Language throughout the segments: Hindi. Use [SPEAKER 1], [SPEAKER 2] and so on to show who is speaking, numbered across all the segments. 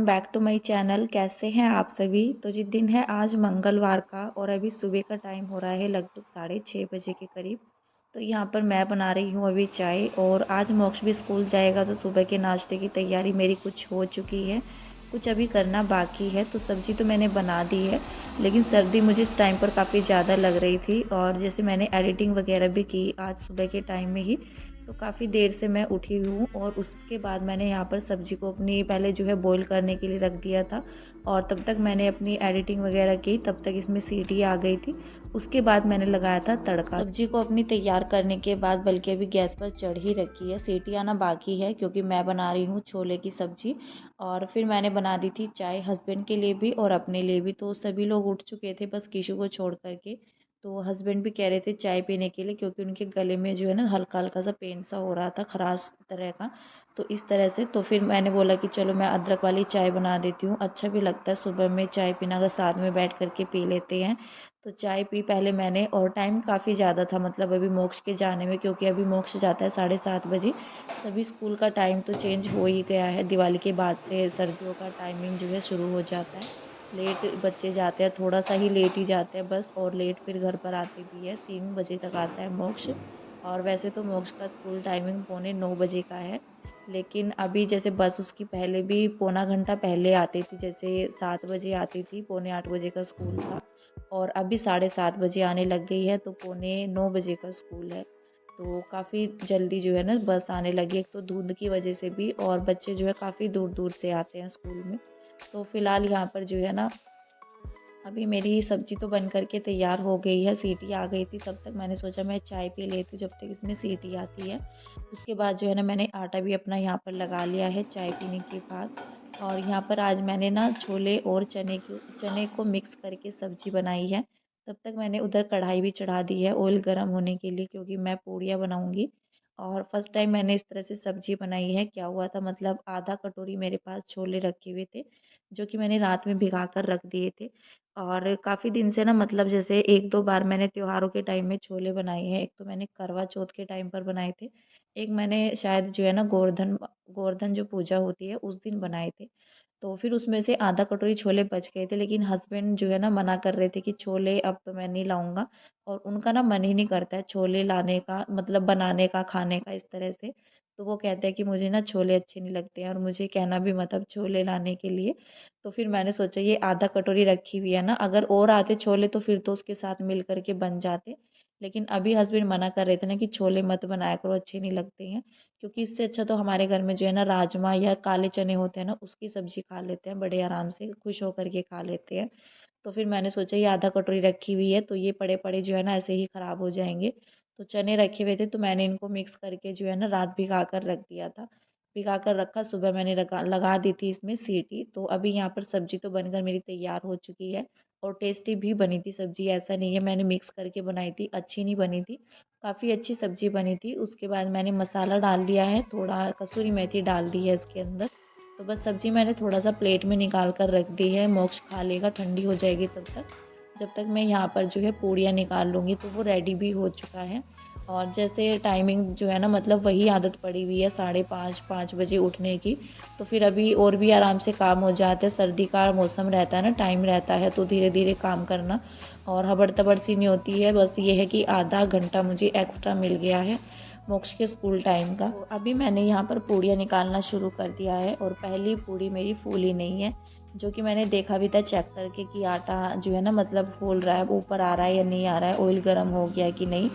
[SPEAKER 1] Welcome back to my channel. कैसे हैं आप सभी। तो जिस दिन है आज मंगलवार का और अभी सुबह का टाइम हो रहा है लगभग 6:30 बजे के करीब। तो यहाँ पर मैं बना रही हूँ अभी चाय और आज मोक्ष भी स्कूल जाएगा तो सुबह के नाश्ते की तैयारी मेरी कुछ हो चुकी है, कुछ अभी करना बाकी है। तो सब्ज़ी तो मैंने बना दी है, लेकिन सर्दी मुझे इस टाइम पर काफ़ी ज़्यादा लग रही थी और जैसे मैंने एडिटिंग वगैरह भी की आज सुबह के टाइम में ही, तो काफ़ी देर से मैं उठी हूँ और उसके बाद मैंने यहाँ पर सब्ज़ी को अपनी पहले जो है बॉईल करने के लिए रख दिया था और तब तक मैंने अपनी एडिटिंग वगैरह की, तब तक इसमें सीटी आ गई थी। उसके बाद मैंने लगाया था तड़का। सब्ज़ी को अपनी तैयार करने के बाद बल्कि अभी गैस पर चढ़ ही रखी है, सीटी आना बाकी है क्योंकि मैं बना रही हूँ छोले की सब्ज़ी। और फिर मैंने बना दी थी चाय हस्बैंड के लिए भी और अपने लिए भी। तो सभी लोग उठ चुके थे बस कीशु को छोड़ करके। तो हस्बैंड भी कह रहे थे चाय पीने के लिए क्योंकि उनके गले में जो है ना हल्का हल्का सा पेन सा हो रहा था, खराश तरह का। तो इस तरह से तो फिर मैंने बोला कि चलो मैं अदरक वाली चाय बना देती हूँ, अच्छा भी लगता है सुबह में चाय पीना, अगर साथ में बैठ करके पी लेते हैं। तो चाय पी पहले मैंने और टाइम काफ़ी ज़्यादा था मतलब अभी मोक्ष के जाने में, क्योंकि अभी मोक्ष जाता है 7:30 बजे। सभी स्कूल का टाइम तो चेंज हो ही गया है, दिवाली के बाद से सर्दियों का टाइमिंग जो है शुरू हो जाता है। लेट बच्चे जाते हैं, थोड़ा सा ही लेट ही जाते हैं बस, और लेट फिर घर पर आते भी है, 3 बजे तक आता है मोक्ष। और वैसे तो मोक्ष का स्कूल टाइमिंग 8:45 का है, लेकिन अभी जैसे बस उसकी पहले भी पौना घंटा पहले आती थी, जैसे 7 बजे आती थी, 7:45 का स्कूल था। और अभी 7:30 बजे आने लग गई है, तो 8:45 का स्कूल है। तो काफ़ी जल्दी जो है ना बस आने लगी, एक तो धुंध की वजह से भी, और बच्चे जो है काफ़ी दूर दूर से आते हैं स्कूल में। तो फ़िलहाल यहाँ पर जो है ना अभी मेरी सब्ज़ी तो बन कर के तैयार हो गई है, सीटी आ गई थी, तब तक मैंने सोचा मैं चाय पी लेती हूँ जब तक इसमें सीटी आती है। उसके बाद जो है ना मैंने आटा भी अपना यहाँ पर लगा लिया है चाय पीने के बाद। और यहाँ पर आज मैंने ना छोले और चने को मिक्स करके सब्ज़ी बनाई है। तब तक मैंने उधर कढ़ाई भी चढ़ा दी है ऑयल गर्म होने के लिए, क्योंकि मैं पूड़ियाँ बनाऊँगी। और फर्स्ट टाइम मैंने इस तरह से सब्ज़ी बनाई है। क्या हुआ था मतलब आधा कटोरी मेरे पास छोले रखे हुए थे, जो कि मैंने रात में भिगा कर रख दिए थे। और काफ़ी दिन से ना मतलब जैसे 1-2 बार मैंने त्योहारों के टाइम में छोले बनाए हैं। एक तो मैंने करवा चौथ के टाइम पर बनाए थे, एक मैंने शायद जो है ना गोवर्धन गोवर्धन जो पूजा होती है उस दिन बनाए थे। तो फिर उसमें से आधा कटोरी छोले बच गए थे, लेकिन हस्बैंड जो है ना मना कर रहे थे कि छोले अब तो मैं नहीं लाऊँगा। और उनका ना मन ही नहीं करता है छोले लाने का, मतलब बनाने का, खाने का इस तरह से। तो वो कहते हैं कि मुझे ना छोले अच्छे नहीं लगते हैं और मुझे कहना भी मत अब छोले लाने के लिए। तो फिर मैंने सोचा ये आधा कटोरी रखी हुई है ना, अगर और आते छोले तो फिर तो उसके साथ मिल कर के बन जाते। लेकिन अभी हस्बैंड मना कर रहे थे ना कि छोले मत बनाया करो, अच्छे नहीं लगते हैं। क्योंकि इससे अच्छा तो हमारे घर में जो है ना राजमा या काले चने होते हैं ना, उसकी सब्जी खा लेते हैं बड़े आराम से, खुश होकर के खा लेते हैं। तो फिर मैंने सोचा ये आधा कटोरी रखी हुई है तो ये पड़े पड़े जो है ना ऐसे ही ख़राब हो जाएंगे। तो चने रखे हुए थे तो मैंने इनको मिक्स करके जो है ना रात भिगा कर रख दिया था। भिगा कर रखा, सुबह मैंने लगा दी थी इसमें सीटी। तो अभी यहाँ पर सब्ज़ी तो बनकर मेरी तैयार हो चुकी है और टेस्टी भी बनी थी सब्ज़ी, ऐसा नहीं है मैंने मिक्स करके बनाई थी अच्छी नहीं बनी थी, काफ़ी अच्छी सब्ज़ी बनी थी। उसके बाद मैंने मसाला डाल दिया है, थोड़ा कसूरी मेथी डाल दी है इसके अंदर। तो बस सब्ज़ी मैंने थोड़ा-सा प्लेट में निकाल कर रख दी है, मोक्ष खा लेगा, ठंडी हो जाएगी तब तक। जब तक मैं यहाँ पर जो है पूड़ियाँ निकाल लूँगी तो वो रेडी भी हो चुका है। और जैसे टाइमिंग जो है ना मतलब वही आदत पड़ी हुई है 5:30-5 बजे उठने की। तो फिर अभी और भी आराम से काम हो जाते हैं, सर्दी का मौसम रहता है ना, टाइम रहता है तो धीरे-धीरे काम करना और हबड़-तबड़ सी नहीं होती है। बस ये है कि आधा घंटा मुझे एक्स्ट्रा मिल गया है मोक्ष के स्कूल टाइम का। तो अभी मैंने यहाँ पर पूड़ियाँ निकालना शुरू कर दिया है और पहली पूड़ी मेरी फूली नहीं है, जो कि मैंने देखा भी था चेक करके कि आटा जो है ना मतलब फूल रहा है, ऊपर आ रहा है या नहीं आ रहा है, ऑयल गर्म हो गया है कि नहीं।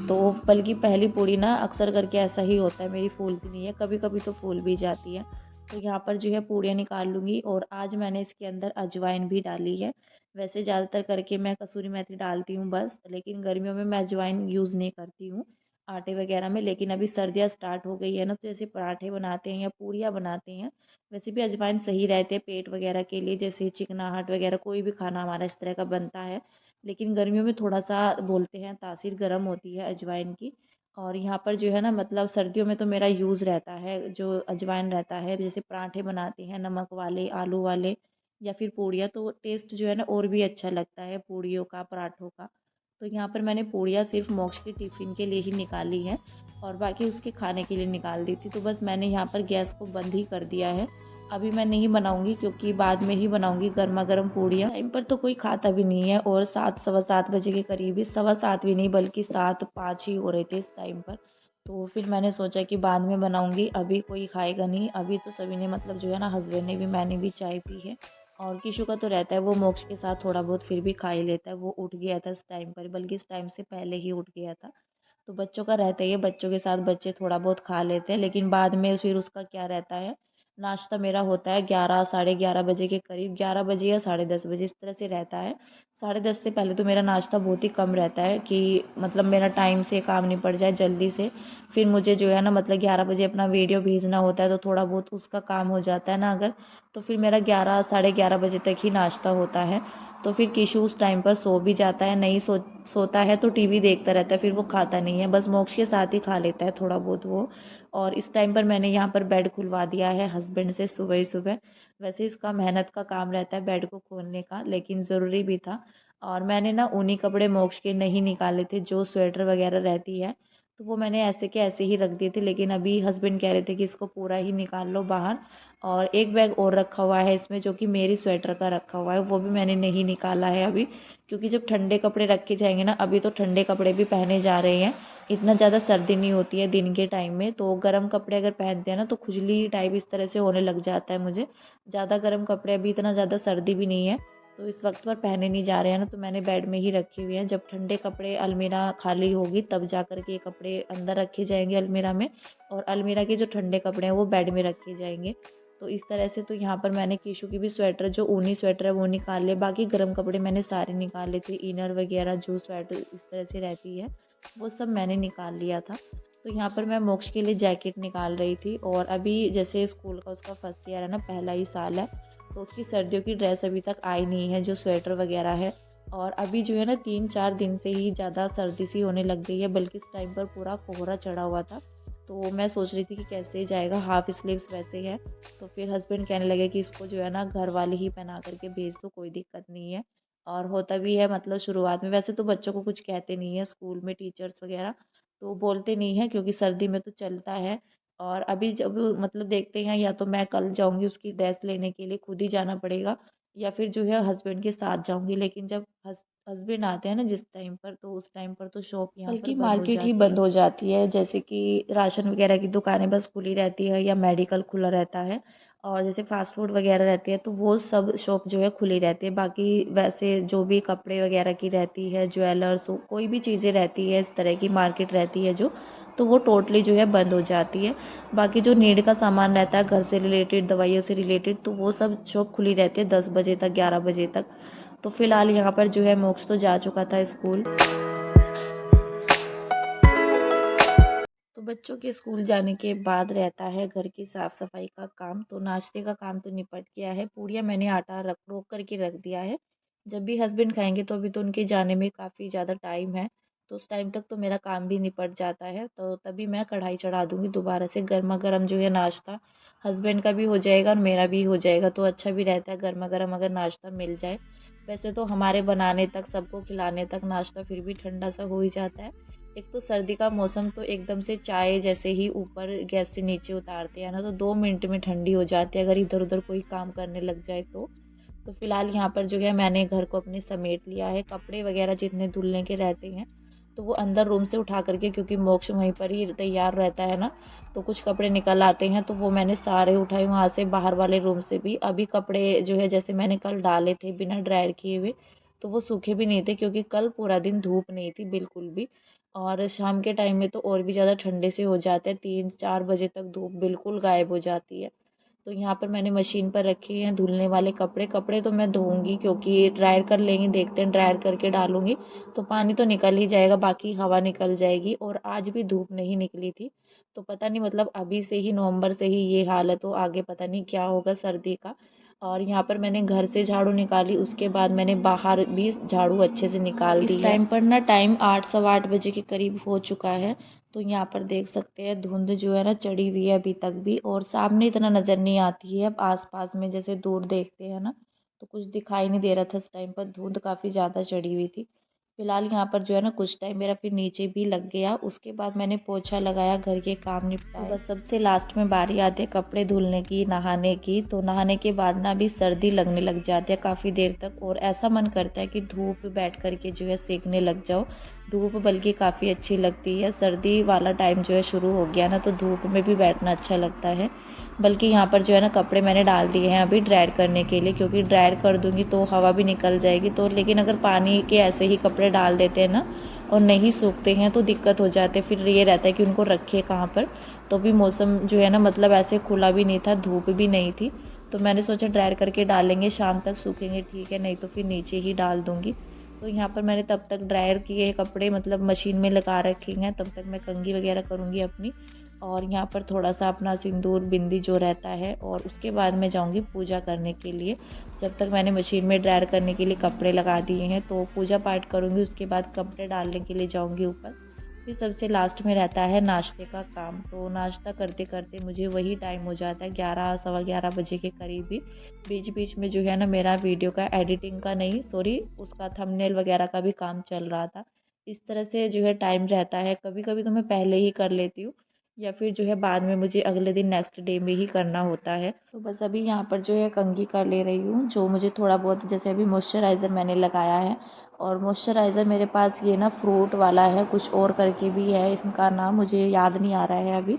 [SPEAKER 1] तो बल्कि पहली पूड़ी ना अक्सर करके ऐसा ही होता है, मेरी फूलती नहीं है, कभी कभी तो फूल भी जाती है। तो यहाँ पर जो है पूड़ियाँ निकाल लूँगी और आज मैंने इसके अंदर अजवाइन भी डाली है। वैसे ज़्यादातर करके मैं कसूरी मेथी डालती हूँ बस, लेकिन गर्मियों में मैं अजवाइन यूज़ नहीं करती हूँ आटे वगैरह में। लेकिन अभी सर्दियाँ स्टार्ट हो गई है ना, तो जैसे पराठे बनाते हैं या पूड़ियाँ बनाते हैं, वैसे भी अजवाइन सही रहते हैं पेट वगैरह के लिए, जैसे चिकनाहट वगैरह कोई भी खाना हमारा इस तरह का बनता है। लेकिन गर्मियों में थोड़ा सा बोलते हैं तासीर गर्म होती है अजवाइन की। और यहाँ पर जो है ना मतलब सर्दियों में तो मेरा यूज़ रहता है जो अजवाइन रहता है, जैसे पराठे बनाते हैं नमक वाले, आलू वाले या फिर पूड़ियाँ, तो टेस्ट जो है ना और भी अच्छा लगता है पूड़ियों का, पराठों का। तो यहाँ पर मैंने पूड़ियाँ सिर्फ मोक्ष के टिफ़िन के लिए ही निकाली है और बाकी उसके खाने के लिए निकाल दी थी। तो बस मैंने यहाँ पर गैस को बंद ही कर दिया है अभी मैं नहीं बनाऊंगी क्योंकि बाद में ही बनाऊंगी गर्मा गर्म पूड़ियाँ। टाइम पर तो कोई खाता भी नहीं है और 7 सवा 7 बजे के करीब ही, सवा 7 भी नहीं बल्कि 7-5 ही हो रहे थे इस टाइम पर। तो फिर मैंने सोचा कि बाद में बनाऊंगी, अभी कोई खाएगा नहीं। अभी तो सभी ने मतलब जो है ना, हस्बैंड ने भी, मैंने भी चाय पी है। और किशु का तो रहता है, वो मोक्ष के साथ थोड़ा बहुत फिर भी खा ही लेता है। वो उठ गया था इस टाइम पर, बल्कि इस टाइम से पहले ही उठ गया था। तो बच्चों का रहता ही है, बच्चों के साथ बच्चे थोड़ा बहुत खा लेते हैं, लेकिन बाद में फिर उसका क्या रहता है, नाश्ता मेरा होता है 11 साढ़े 11 बजे के करीब, 11 बजे या साढ़े 10 बजे इस तरह से रहता है। साढ़े 10 से पहले तो मेरा नाश्ता बहुत ही कम रहता है कि मतलब मेरा टाइम से काम निपट जाए जल्दी से। फिर मुझे जो है ना, मतलब 11 बजे अपना वीडियो भेजना होता है, तो थोड़ा बहुत उसका काम हो जाता है ना अगर, तो फिर मेरा 11 साढ़े 11 बजे तक ही नाश्ता होता है। तो फिर किशु उस टाइम पर सो भी जाता है, नहीं सोता है तो टीवी देखता रहता है, फिर वो खाता नहीं है, बस मोक्ष के साथ ही खा लेता है थोड़ा बहुत वो। और इस टाइम पर मैंने यहाँ पर बेड खुलवा दिया है हस्बैंड से सुबह ही सुबह। वैसे इसका मेहनत का काम रहता है बेड को खोलने का, लेकिन ज़रूरी भी था। और मैंने ना ऊनी कपड़े मोक्ष के नहीं निकाले थे, जो स्वेटर वगैरह रहती है तो वो मैंने ऐसे के ऐसे ही रख दिए थे, लेकिन अभी हस्बैंड कह रहे थे कि इसको पूरा ही निकाल लो बाहर। और एक बैग और रखा हुआ है इसमें, जो कि मेरी स्वेटर का रखा हुआ है, वो भी मैंने नहीं निकाला है अभी। क्योंकि जब ठंडे कपड़े रखे जाएंगे ना, अभी तो ठंडे कपड़े भी पहने जा रहे हैं, इतना ज़्यादा सर्दी नहीं होती है दिन के टाइम में, तो गर्म कपड़े अगर पहनते हैं ना तो खुजली टाइप इस तरह से होने लग जाता है मुझे। ज़्यादा गर्म कपड़े, अभी इतना ज़्यादा सर्दी भी नहीं है तो इस वक्त पर पहने नहीं जा रहे हैं ना, तो मैंने बेड में ही रखे हुए हैं। जब ठंडे कपड़े अलमीरा खाली होगी तब जा कर के ये कपड़े अंदर रखे जाएंगे अलमीरा में, और अलमीरा के जो ठंडे कपड़े हैं वो बेड में रखे जाएंगे। तो इस तरह से तो यहाँ पर मैंने कीशु की भी स्वेटर, जो ऊनी स्वेटर है वो निकाल लिया, बाकी गर्म कपड़े मैंने सारे निकाल लिए थे, इनर वगैरह जो स्वेटर इस तरह से रहती है वो सब मैंने निकाल लिया था। तो यहाँ पर मैं मोक्ष के लिए जैकेट निकाल रही थी, और अभी जैसे स्कूल का उसका फर्स्ट ईयर है ना, पहला ही साल है, तो उसकी सर्दियों की ड्रेस अभी तक आई नहीं है, जो स्वेटर वगैरह है। और अभी जो है ना 3-4 दिन से ही ज़्यादा सर्दी सी होने लग गई है, बल्कि इस टाइम पर पूरा कोहरा चढ़ा हुआ था। तो मैं सोच रही थी कि कैसे जाएगा, हाफ स्लीव्स वैसे है। तो फिर हस्बैंड कहने लगे कि इसको जो है ना घर वाले ही पहना करके भेज दो, कोई दिक्कत नहीं है। और होता भी है, मतलब शुरुआत में वैसे तो बच्चों को कुछ कहते नहीं है स्कूल में टीचर्स वगैरह, तो बोलते नहीं है क्योंकि सर्दी में तो चलता है। और अभी जब मतलब देखते हैं, या तो मैं कल जाऊंगी उसकी ड्रेस लेने के लिए, खुद ही जाना पड़ेगा, या फिर जो है हस्बैंड के साथ जाऊंगी। लेकिन जब हस्बैंड आते हैं ना जिस टाइम पर, तो उस टाइम पर तो शॉप यहाँ पर
[SPEAKER 2] बल्कि
[SPEAKER 1] बंद हो
[SPEAKER 2] मार्केट ही
[SPEAKER 1] जाती
[SPEAKER 2] बंद
[SPEAKER 1] है।
[SPEAKER 2] हो जाती है, जैसे कि राशन वगैरह की दुकानें बस खुली रहती है या मेडिकल खुला रहता है, और जैसे फास्ट फूड वगैरह रहती है तो वो सब शॉप जो है खुली रहती है। बाकी वैसे जो भी कपड़े वगैरह की रहती है, ज्वेलर्स, कोई भी चीज़ें रहती है इस तरह की मार्केट रहती है जो, तो वो टोटली जो है बंद हो जाती है। बाकी जो नीड का सामान रहता है घर से रिलेटेड, दवाइयों से रिलेटेड, तो वो सब शॉप खुली रहती है 10 बजे तक, 11 बजे तक। तो फिलहाल यहाँ पर जो है मोक्ष तो जा चुका था स्कूल। तो बच्चों के स्कूल जाने के बाद रहता है घर की साफ़ सफाई का काम। तो नाश्ते का काम तो निपट गया है, पूड़ियाँ मैंने आटा रख रोक करके रख दिया है। जब भी हस्बैंड खाएंगे तो अभी तो उनके जाने में काफ़ी ज़्यादा टाइम है, तो उस टाइम तक तो मेरा काम भी निपट जाता है। तो तभी मैं कढ़ाई चढ़ा दूँगी दोबारा से, गर्मा गर्म जो है नाश्ता हस्बैंड का भी हो जाएगा और मेरा भी हो जाएगा, तो अच्छा भी रहता है गर्मा गर्म अगर नाश्ता मिल जाए। वैसे तो हमारे बनाने तक, सबको खिलाने तक नाश्ता फिर भी ठंडा सा हो ही जाता है। एक तो सर्दी का मौसम, तो एकदम से चाय जैसे ही ऊपर गैस से नीचे उतारते हैं ना, तो 2 मिनट में ठंडी हो जाती है अगर इधर उधर कोई काम करने लग जाए तो फिलहाल यहाँ पर जो है मैंने घर को अपने समेट लिया है। कपड़े वगैरह जितने धुलने के रहते हैं तो वो अंदर रूम से उठा करके, क्योंकि मोक्ष वहीं पर ही तैयार रहता है ना, तो कुछ कपड़े निकल आते हैं तो वो मैंने सारे उठाए वहाँ से, बाहर वाले रूम से भी। अभी कपड़े जो है जैसे मैंने कल डाले थे बिना ड्रायर किए हुए, तो वो सूखे भी नहीं थे, क्योंकि कल पूरा दिन धूप नहीं थी बिल्कुल भी। और शाम के टाइम में तो और भी ज़्यादा ठंडे से हो जाते हैं, 3-4 बजे तक धूप बिल्कुल गायब हो जाती है। तो यहाँ पर मैंने मशीन पर रखे हैं धुलने वाले कपड़े। कपड़े तो मैं धोऊंगी, क्योंकि ड्रायर कर लेंगे, देखते हैं ड्रायर करके डालूंगी तो पानी तो निकल ही जाएगा, बाकी हवा निकल जाएगी। और आज भी धूप नहीं निकली थी, तो पता नहीं, मतलब अभी से ही नवंबर से ही ये हाल है, तो आगे पता नहीं क्या होगा सर्दी का। और यहाँ पर मैंने घर से झाड़ू निकाली, उसके बाद मैंने बाहर भी झाड़ू अच्छे से निकाल दी है। इस टाइम पर ना टाइम 8 सवा 8 बजे के करीब हो चुका है। तो यहाँ पर देख सकते हैं धुंध जो है ना चढ़ी हुई है अभी तक भी, और सामने इतना नज़र नहीं आती है। अब आसपास में जैसे दूर देखते हैं ना तो कुछ दिखाई नहीं दे रहा था इस टाइम पर, धुंध काफ़ी ज़्यादा चढ़ी हुई थी। फिलहाल यहाँ पर जो है ना कुछ टाइम मेरा फिर नीचे भी लग गया। उसके बाद मैंने पोछा लगाया, घर के काम निपटाए। तो बस सबसे लास्ट में बारी आती है कपड़े धुलने की, नहाने की। तो नहाने के बाद ना अभी सर्दी लगने लग जाती है काफ़ी देर तक, और ऐसा मन करता है कि धूप बैठ कर के जो है सेकने लग जाओ। धूप बल्कि काफ़ी अच्छी लगती है। सर्दी वाला टाइम जो है शुरू हो गया ना, तो धूप में भी बैठना अच्छा लगता है। बल्कि यहाँ पर जो है ना कपड़े मैंने डाल दिए हैं अभी ड्रायर करने के लिए, क्योंकि ड्रायर कर दूँगी तो हवा भी निकल जाएगी। तो लेकिन अगर पानी के ऐसे ही कपड़े डाल देते हैं ना और नहीं सूखते हैं तो दिक्कत हो जाती है। फिर ये रहता है कि उनको रखे कहाँ पर। तो भी मौसम जो है ना मतलब ऐसे खुला भी नहीं था, धूप भी नहीं थी। तो मैंने सोचा ड्रायर करके डालेंगे, शाम तक सूखेंगे ठीक है, नहीं तो फिर नीचे ही डाल दूँगी। तो यहाँ पर मैंने तब तक ड्रायर किए कपड़े मतलब मशीन में लगा रखे हैं, तब तक मैं कंघी वगैरह करूँगी अपनी। और यहाँ पर थोड़ा सा अपना सिंदूर बिंदी जो रहता है, और उसके बाद मैं जाऊँगी पूजा करने के लिए। जब तक मैंने मशीन में ड्रायर करने के लिए कपड़े लगा दिए हैं तो पूजा पाठ करूँगी, उसके बाद कपड़े डालने के लिए जाऊँगी ऊपर। फिर सबसे लास्ट में रहता है नाश्ते का काम। तो नाश्ता करते करते मुझे वही टाइम हो जाता है 11 सवा 11 बजे के करीब ही। बीच बीच में जो है ना मेरा वीडियो का एडिटिंग का नहीं सॉरी उसका थंबनेल वगैरह का भी काम चल रहा था। इस तरह से जो है टाइम रहता है। कभी कभी तो मैं पहले ही कर लेती हूँ, या फिर जो है बाद में मुझे अगले दिन नेक्स्ट डे में ही करना होता है। तो बस अभी यहाँ पर जो है कंघी कर ले रही हूँ, जो मुझे थोड़ा बहुत, जैसे अभी मॉइस्चराइज़र मैंने लगाया है। और मॉइस्चराइज़र मेरे पास ये ना फ्रूट वाला है, कुछ और करके भी है, इसका नाम मुझे याद नहीं आ रहा है अभी।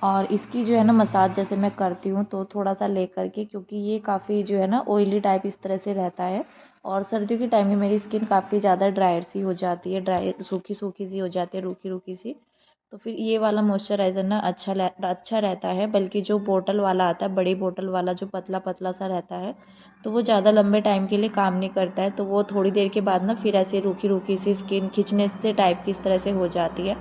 [SPEAKER 2] और इसकी जो है ना मसाज जैसे मैं करती हूँ तो थोड़ा सा ले करके, क्योंकि ये काफ़ी जो है ना ऑयली टाइप इस तरह से रहता है। और सर्दियों के टाइम में मेरी स्किन काफ़ी ज़्यादा ड्रायर सी हो जाती है, ड्राई सूखी सूखी सी हो जाती है, रूखी रूखी सी। तो फिर ये वाला मॉइस्चराइज़र ना अच्छा रहता है। बल्कि जो बोतल वाला आता है, बड़ी बोतल वाला जो पतला पतला सा रहता है, तो वो ज़्यादा लंबे टाइम के लिए काम नहीं करता है। तो वो थोड़ी देर के बाद ना फिर ऐसे रूखी रूखी सी स्किन खींचने से टाइप की इस तरह से हो जाती है।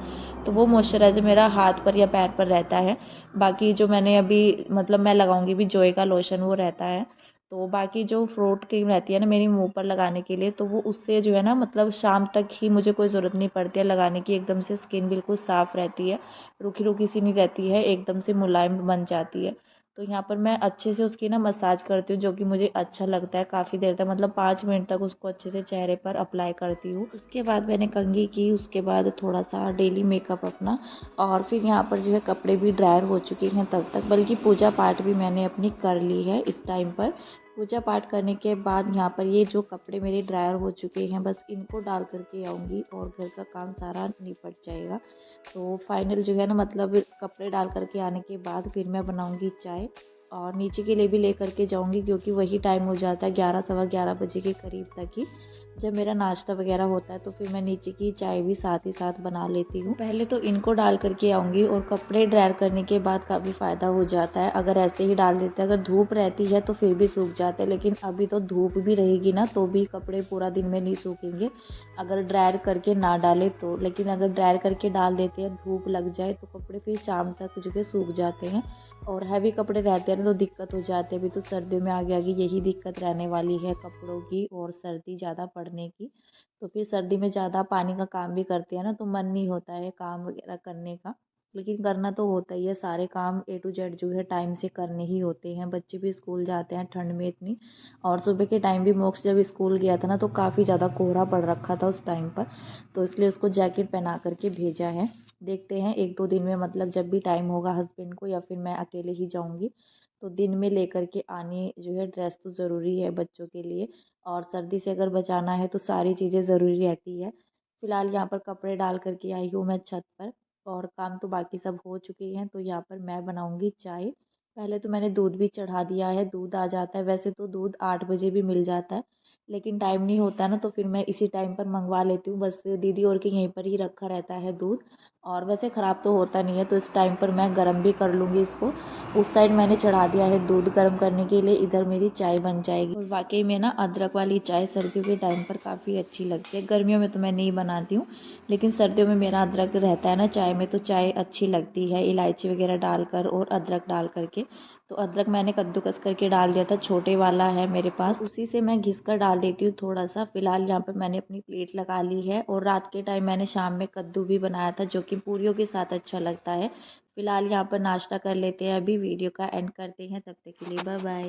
[SPEAKER 2] तो वो मॉइस्चराइज़र मेरा हाथ पर या पैर पर रहता है। बाकी जो मैंने अभी मतलब मैं लगाऊंगी भी जॉय का लोशन वो रहता है। तो बाकी जो फ्रूट क्रीम रहती है ना मेरी मुंह पर लगाने के लिए, तो वो उससे जो है ना मतलब शाम तक ही मुझे कोई ज़रूरत नहीं पड़ती है लगाने की। एकदम से स्किन बिल्कुल साफ़ रहती है, रूखी रूखी सी नहीं रहती है, एकदम से मुलायम बन जाती है। तो यहाँ पर मैं अच्छे से उसकी ना मसाज करती हूँ, जो कि मुझे अच्छा लगता है। काफ़ी देर तक मतलब 5 मिनट तक उसको अच्छे से चेहरे पर अप्लाई करती हूँ। उसके बाद मैंने कंघी की, उसके बाद थोड़ा सा डेली मेकअप अपना। और फिर यहाँ पर जो है कपड़े भी ड्रायर हो चुके हैं तब तक। बल्कि पूजा पाठ भी मैंने अपनी कर ली है इस टाइम पर। पूजा पाठ करने के बाद यहाँ पर ये जो कपड़े मेरे ड्रायर हो चुके हैं, बस इनको डाल करके आऊँगी और घर का काम सारा निपट जाएगा। तो फाइनल जो है ना मतलब कपड़े डाल करके आने के बाद फिर मैं बनाऊँगी चाय, और नीचे के लिए भी ले करके जाऊँगी, क्योंकि वही टाइम हो जाता है 11 सवा 11 बजे के करीब तक ही जब मेरा नाश्ता वगैरह होता है। तो फिर मैं नीचे की चाय भी साथ ही साथ बना लेती हूँ। पहले तो इनको डाल करके आऊँगी, और कपड़े ड्रायर करने के बाद काफ़ी फ़ायदा हो जाता है। अगर ऐसे ही डाल देते हैं, अगर धूप रहती है तो फिर भी सूख जाते हैं, लेकिन अभी तो धूप भी रहेगी ना तो भी कपड़े पूरा दिन में नहीं सूखेंगे अगर ड्रायर करके ना डालें तो। लेकिन अगर ड्रायर करके डाल देते हैं, धूप लग जाए तो कपड़े फिर शाम तक जो है सूख जाते हैं। और हैवी कपड़े रहते हैं ना तो दिक्कत हो जाती है। अभी तो सर्दियों में आगे आगे यही दिक्कत रहने वाली है कपड़ों की, और सर्दी ज़्यादा पड़ने की। तो फिर सर्दी में ज़्यादा पानी का काम भी करते हैं ना, तो मन नहीं होता है काम वगैरह करने का। लेकिन करना तो होता ही है, सारे काम ए टू जेड जो है टाइम से करने ही होते हैं। बच्चे भी स्कूल जाते हैं ठंड में इतनी। और सुबह के टाइम भी मोक्ष जब स्कूल गया था ना तो काफ़ी ज़्यादा कोहरा पड़ रखा था उस टाइम पर, तो इसलिए उसको जैकेट पहना करके भेजा है। देखते हैं 1-2 दिन में, मतलब जब भी टाइम होगा हस्बैंड को या फिर मैं अकेले ही जाऊंगी, तो दिन में लेकर के आनी जो है ड्रेस तो ज़रूरी है बच्चों के लिए। और सर्दी से अगर बचाना है तो सारी चीज़ें ज़रूरी रहती है। फ़िलहाल यहाँ पर कपड़े डाल करके आई हूँ मैं छत पर, और काम तो बाकी सब हो चुके हैं। तो यहाँ पर मैं बनाऊँगी चाय। पहले तो मैंने दूध भी चढ़ा दिया है, दूध आ जाता है। वैसे तो दूध 8 बजे भी मिल जाता है, लेकिन टाइम नहीं होता ना तो फिर मैं इसी टाइम पर मंगवा लेती हूँ। बस दीदी और के यहीं पर ही रखा रहता है दूध, और वैसे ख़राब तो होता नहीं है। तो इस टाइम पर मैं गर्म भी कर लूँगी इसको। उस साइड मैंने चढ़ा दिया है दूध गर्म करने के लिए, इधर मेरी चाय बन जाएगी। और वाकई में ना अदरक वाली चाय सर्दियों के टाइम पर काफ़ी अच्छी लगती है। गर्मियों में तो मैं नहीं बनाती हूँ, लेकिन सर्दियों में मेरा अदरक रहता है ना चाय में, तो चाय अच्छी लगती है इलायची वगैरह डालकर और अदरक डाल करके। तो अदरक मैंने कद्दूकस करके डाल दिया था, छोटे वाला है मेरे पास, उसी से मैं घिस कर डाल देती हूँ थोड़ा सा। फिलहाल यहाँ पर मैंने अपनी प्लेट लगा ली है, और रात के टाइम मैंने शाम में कद्दू भी बनाया था जो कि पूरियों के साथ अच्छा लगता है। फिलहाल यहाँ पर नाश्ता कर लेते हैं, अभी वीडियो का एंड करते हैं, तब तक के लिए बाय बाय।